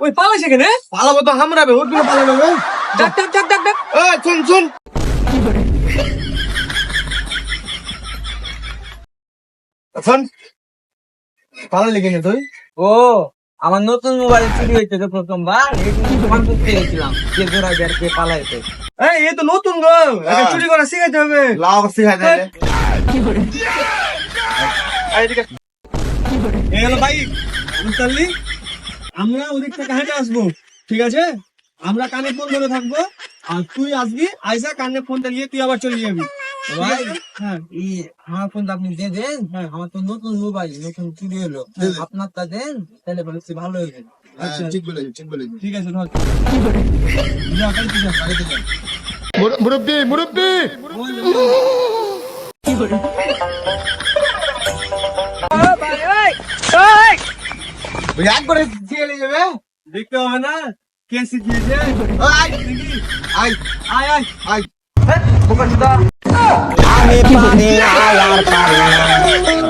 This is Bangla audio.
ওই পালাইছে কেন? পালাবো তো হামরাবে, ওর কোনো পালাবে। ডাক ডাক ডাক ডাক ডাক। শুন শুন, শোন, পালালি কেন তুই? ও আমার নতুন মোবাইল চুরি হয়েছে তো প্রথমবার, এই জন্য ফোন করতে গেছিলাম কে জোড়া বের কে পালাইছে। এ তো নতুন গো, একে চুরি করা শিখাইতে হবে। লাও শিখাই দে। আমরা ওদিক থেকে হেঁটে আসবো, ঠিক আছে? আমরা কানে ফোন ধরে থাকবো, আর তুই আসবি, আইসা কানে ফোনটা নিয়ে তুই আবার চলে যাবি। ভাই, হ্যাঁ, আমার ফোনটা আপনি দিয়ে দেন। হ্যাঁ, আমার তো নতুন মোবাইল, নতুন চুরি হলো, আপনারটা দেন, তাহলে বলেছি ভালো হয়ে যাবে। আচ্ছা ঠিক বলেছি, ঠিক বলেছি। ঠিক আছে, ধর। যা, বাড়িতে যা, বাড়িতে যা। মুরব্বি, মুরব্বি। ওই একবারে দিয়ে নিয়ে যাবে। দেখতে হবে না কে শিখিয়েছে। আয়, আয়, আয় আয় আয়। বোকা চোদা। আমি পারি না আর পারি না